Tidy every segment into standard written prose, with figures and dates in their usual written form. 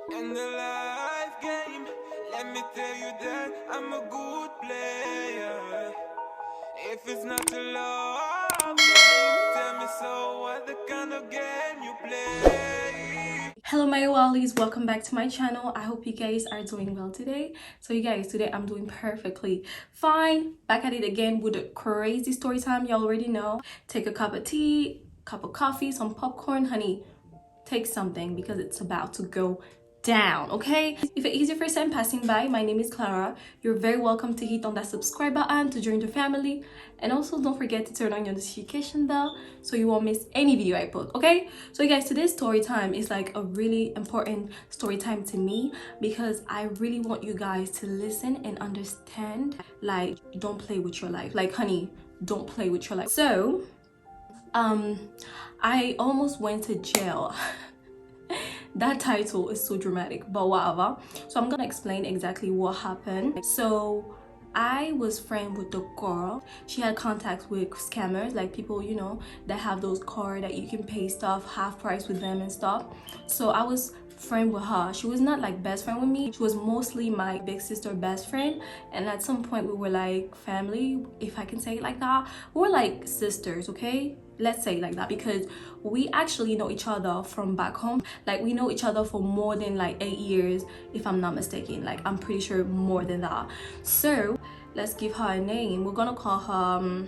In the life game, let me tell you that I'm a good player. If it's not a love game, tell me so what the kind of game you play. Hello my wallies, welcome back to my channel. I hope you guys are doing well today. So you guys, today I'm doing perfectly fine. Back at it again with a crazy story time. You already know. Take a cup of tea, cup of coffee, some popcorn, honey. Take something because it's about to go down, okay? If it is your first time passing by, my name is Clara. You're very welcome to hit on that subscribe button to join the family, and also don't forget to turn on your notification bell so you won't miss any video I put, okay? So you guys, today's story time is like a really important story time to me because I really want you guys to listen and understand. Like, don't play with your life. Like, honey, don't play with your life. So I almost went to jail. That title is so dramatic, but whatever. So I'm gonna explain exactly what happened. So I was friends with the girl. She had contacts with scammers, like people, you know, that have those cards that you can pay stuff half price with them and stuff. So I was friend with her. She was not like best friend with me. She was mostly my big sister best friend, and at some point we were like family, if I can say it like that. We were like sisters, okay? Let's say it like that, because we actually know each other from back home. Like, we know each other for more than like 8 years, if I'm not mistaken. Like, I'm pretty sure more than that. So let's give her a name. We're gonna call her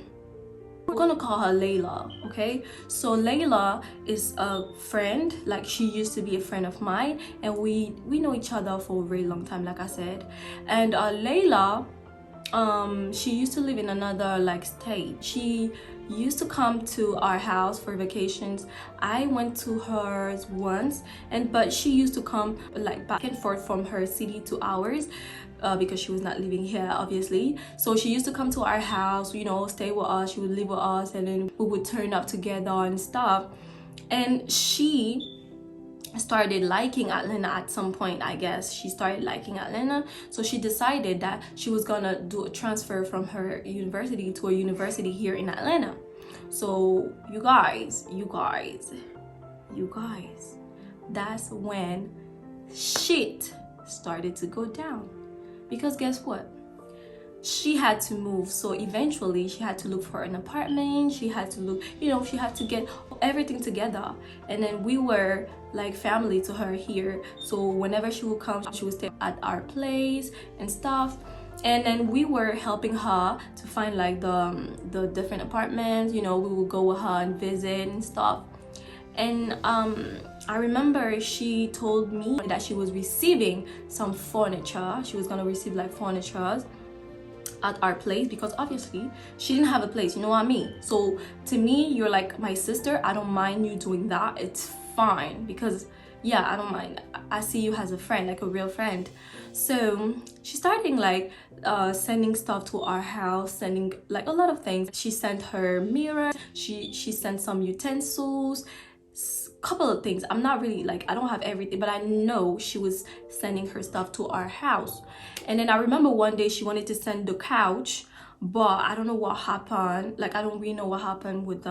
Layla, okay? So Layla is a friend. Like, she used to be a friend of mine, and we know each other for a very long time, like I said. And Layla, she used to live in another like state. She used to come to our house for vacations. I went to hers once, but she used to come like back and forth from her city to ours, because she was not living here, obviously. So she used to come to our house, you know, stay with us. She would live with us, and then we would turn up together and stuff. And she started liking Atlanta at some point. I guess she started liking Atlanta, so she decided that she was gonna do a transfer from her university to a university here in Atlanta. So you guys, that's when shit started to go down, because guess what? She had to move. So eventually she had to look for an apartment. She had to look, you know, she had to get everything together. And then we were like family to her here, so whenever she would come, she would stay at our place and stuff. And then we were helping her to find like the different apartments, you know. We would go with her and visit and stuff. And I remember she told me that she was receiving some furniture. She was gonna receive like furniture at our place, because obviously she didn't have a place, you know what I mean? So to me, you're like my sister. I don't mind you doing that. It's fine, because yeah, I don't mind. I see you as a friend, like a real friend. So she started like sending stuff to our house, sending like a lot of things. She sent her mirror, she sent some utensils, couple of things. I'm not really like, I don't have everything, but I know she was sending her stuff to our house. And then I remember one day she wanted to send the couch, but I don't know what happened. Like, I don't really know what happened with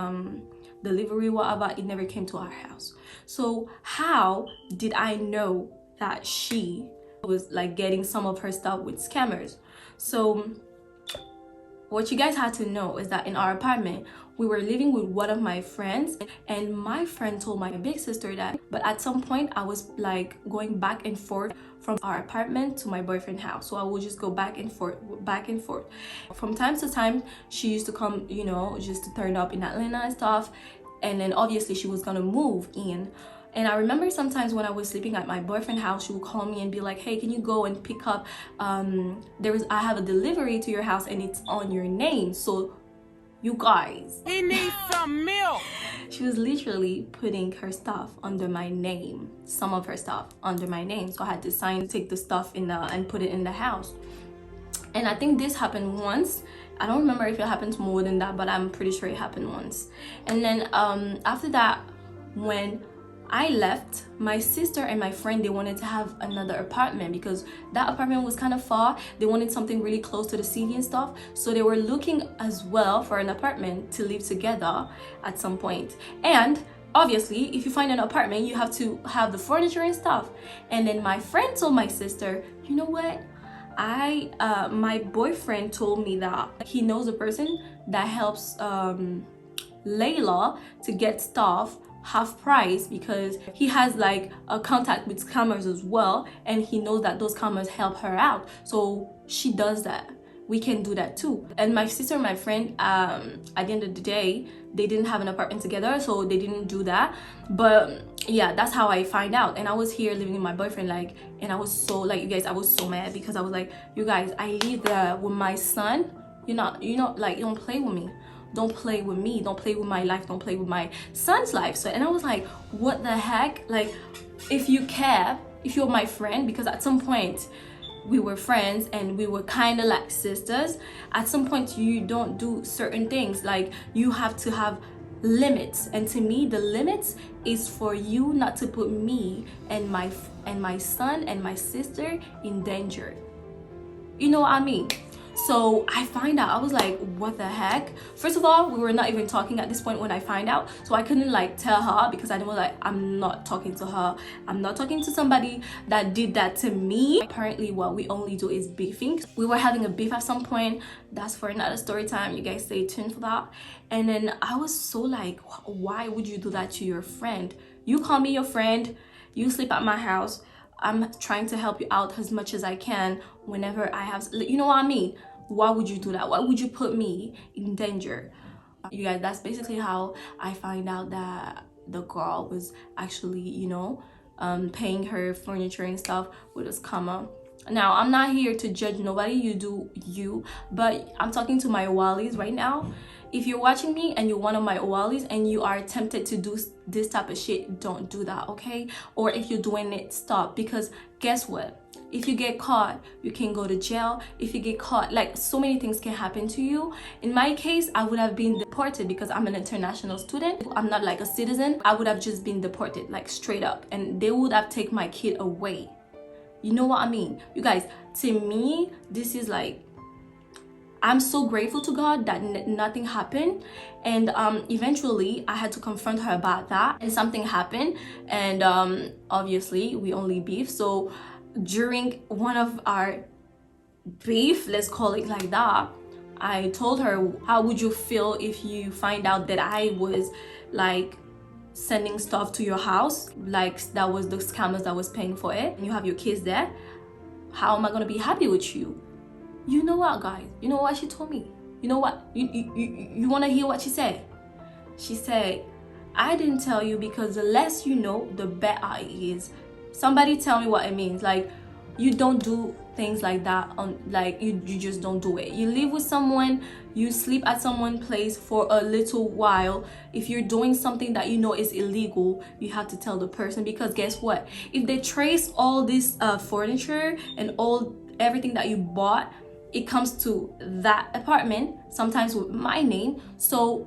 delivery, whatever. It never came to our house. So how did I know that she was like getting some of her stuff with scammers? So what you guys had to know is that in our apartment, we were living with one of my friends, and my friend told my big sister that. But at some point, I was like going back and forth from our apartment to my boyfriend's house. So I would just go back and forth. From time to time, she used to come, you know, just to turn up in Atlanta and stuff. And then obviously she was gonna move in. And I remember sometimes when I was sleeping at my boyfriend's house, she would call me and be like, hey, can you go and pick up, I have a delivery to your house and it's on your name. So you guys, He needs some milk. she was literally putting her stuff under my name, some of her stuff under my name. So I had to take the stuff and put it in the house. And I think this happened once. I don't remember if it happened more than that, but I'm pretty sure it happened once. And then after that, when I left, my sister and my friend, they wanted to have another apartment because that apartment was kind of far. They wanted something really close to the city and stuff. So they were looking as well for an apartment to live together at some point. And obviously, if you find an apartment, you have to have the furniture and stuff. And then my friend told my sister, you know what, my boyfriend told me that he knows a person that helps Layla to get stuff half price, because he has like a contact with scammers as well, and he knows that those scammers help her out, so she does that. We can do that too. And my sister and my friend, at the end of the day, they didn't have an apartment together, so they didn't do that. But yeah, that's how I find out. And I was here living with my boyfriend, like, and I was so, like, you guys, I was so mad, because I was like, you guys, I live there with my son. You're not like, you don't play with me. Don't play with me. Don't play with my life. Don't play with my son's life. So, and I was like, what the heck? Like, if you care, if you're my friend, because at some point we were friends and we were kind of like sisters, at some point you don't do certain things. Like, you have to have limits, and to me the limits is for you not to put me and my son and my sister in danger. You know what I mean? So I find out, I was like, what the heck? First of all, we were not even talking at this point when I find out, so I couldn't like tell her, because I didn't like, I'm not talking to her. I'm not talking to somebody that did that to me. Apparently what we only do is beefing. We were having a beef at some point. That's for another story time. You guys stay tuned for that. And then I was so like, why would you do that to your friend? You call me your friend, you sleep at my house, I'm trying to help you out as much as I can whenever I have, you know what I mean? Why would you do that? Why would you put me in danger? You guys, that's basically how I find out that the girl was actually, you know, paying her furniture and stuff with a scammer. Now, I'm not here to judge nobody. You do you, but I'm talking to my Wallies right now. If you're watching me and you're one of my Wallies and you are tempted to do this type of shit, don't do that, okay? Or if you're doing it, stop. Because guess what? If you get caught, you can go to jail. If you get caught, like, so many things can happen to you. In my case, I would have been deported because I'm an international student. I'm not like a citizen. I would have just been deported, like straight up. And they would have taken my kid away. You know what I mean? You guys, to me, this is like, I'm so grateful to God that nothing happened. And eventually I had to confront her about that, and something happened, and obviously we only beef. So during one of our beef, let's call it like that, I told her, how would you feel if you find out that I was like sending stuff to your house, like that was the scammers that was paying for it, and you have your kids there? How am I gonna be happy with you? You know what, guys? You know what she told me? You know what? You want to hear what she said? She said, I didn't tell you because the less you know, the better it is. Somebody tell me what it means. Like, you don't do things like that on, like, you just don't do it. You live with someone, you sleep at someone's place for a little while. If you're doing something that you know is illegal, you have to tell the person, because guess what? If they trace all this furniture and everything that you bought, it comes to that apartment, sometimes with my name. So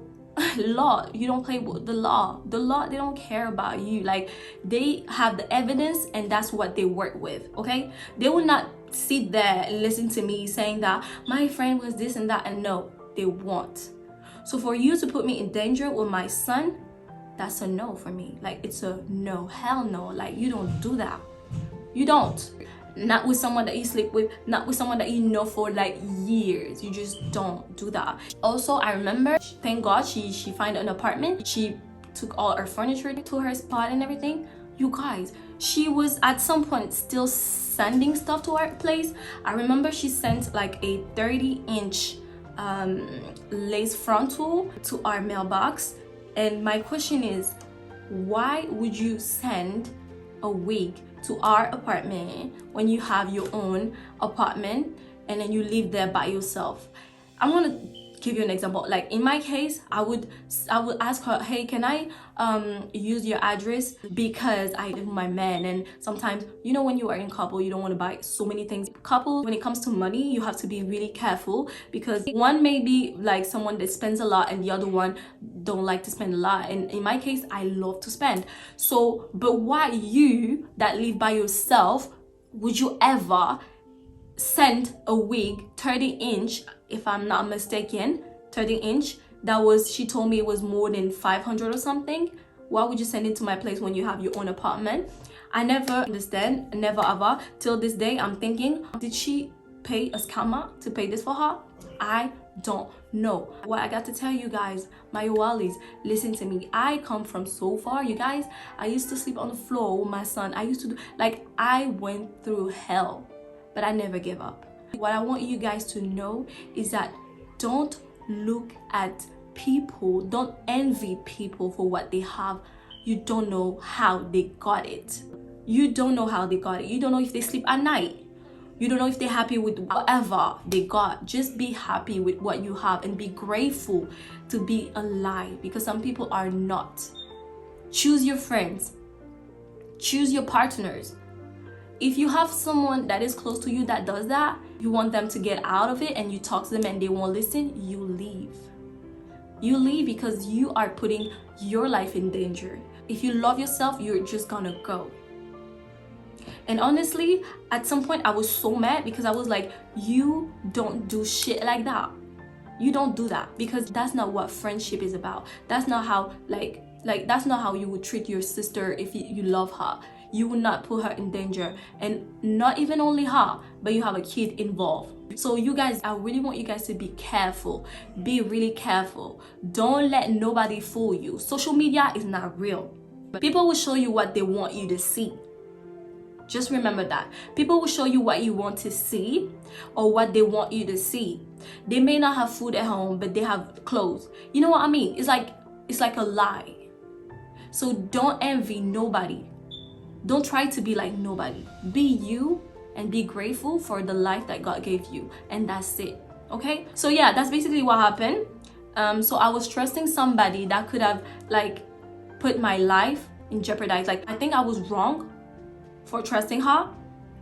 law, you don't play with the law. The law, they don't care about you. Like, they have the evidence and that's what they work with, okay? They will not sit there and listen to me saying that my friend was this and that, and no, they won't. So for you to put me in danger with my son, that's a no for me. Like, it's a no, hell no. Like, you don't do that. You don't. Not with someone that you sleep with, not with someone that you know for like years. You just don't do that. Also, I remember, thank God, she found an apartment. She took all her furniture to her spot and everything. You guys, she was at some point still sending stuff to our place. I remember she sent like a 30-inch lace frontal to our mailbox. And my question is, why would you send a wig to our apartment when you have your own apartment and then you live there by yourself? I'm gonna give you an example. Like, in my case, I would ask her, hey, can I use your address, because I live with my man, and sometimes, you know, when you are in couple, you don't want to buy so many things. Couple, when it comes to money, you have to be really careful, because one may be like someone that spends a lot and the other one don't like to spend a lot. And in my case, I love to spend. So, but why you that live by yourself would you ever send a wig 30-inch, if I'm not mistaken, 30-inch, that was, she told me it was more than 500 or something? Why would you send it to my place when you have your own apartment? I never understand, never ever. Till this day, I'm thinking, did she pay a scammer to pay this for her? I don't know. What I got to tell you guys, my Wallies, listen to me. I come from so far, you guys. I used to sleep on the floor with my son. I used to do, like, I went through hell, but I never gave up. What I want you guys to know is that don't look at people, don't envy people for what they have. You don't know how they got it. You don't know how they got it. You don't know if they sleep at night. You don't know if they're happy with whatever they got. Just be happy with what you have and be grateful to be alive, because some people are not. Choose your friends. Choose your partners. If you have someone that is close to you that does that, you want them to get out of it and you talk to them and they won't listen, you leave. You leave because you are putting your life in danger. If you love yourself, you're just gonna go. And honestly, at some point I was so mad because I was like, you don't do shit like that. You don't do that, because that's not what friendship is about. That's not how, like that's not how you would treat your sister if you love her. You will not put her in danger, and not even only her, but you have a kid involved. So you guys, I really want you guys to be careful. Be really careful. Don't let nobody fool you. Social media is not real. People will show you what they want you to see. Just remember that. People will show you what you want to see or what they want you to see. They may not have food at home, but they have clothes. You know what I mean? It's like a lie. So don't envy nobody. Don't try to be like nobody. Be you and be grateful for the life that God gave you. And that's it. Okay? So yeah, that's basically what happened. So I was trusting somebody that could have like put my life in jeopardy. Like, I think I was wrong for trusting her.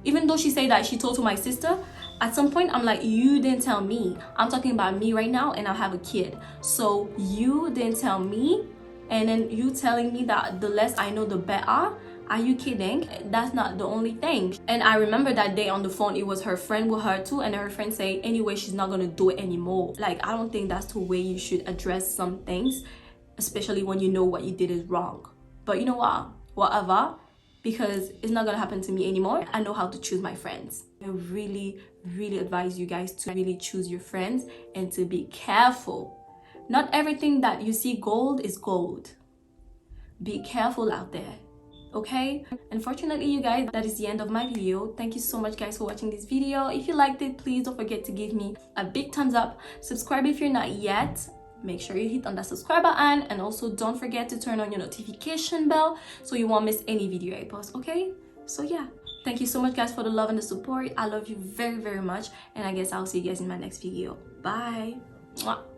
Even though she said that she told to my sister, at some point I'm like, you didn't tell me. I'm talking about me right now, and I have a kid. So you didn't tell me, and then you telling me that the less I know the better. Are you kidding? That's not the only thing. And I remember that day on the phone, it was her friend with her too, and her friend say, anyway, she's not gonna do it anymore. Like, I don't think that's the way you should address some things, especially when you know what you did is wrong. But you know what? Whatever. Because it's not gonna happen to me anymore. I know how to choose my friends. I really, really advise you guys to really choose your friends and to be careful. Not everything that you see gold is gold. Be careful out there, okay? Unfortunately, you guys, that is the end of my video. Thank you so much, guys, for watching this video. If you liked it, please don't forget to give me a big thumbs up. Subscribe if you're not yet. Make sure you hit on that subscribe button, and also don't forget to turn on your notification bell so you won't miss any video I post, okay? So yeah, thank you so much, guys, for the love and the support. I love you very, very much, and I guess I'll see you guys in my next video. Bye. Mwah.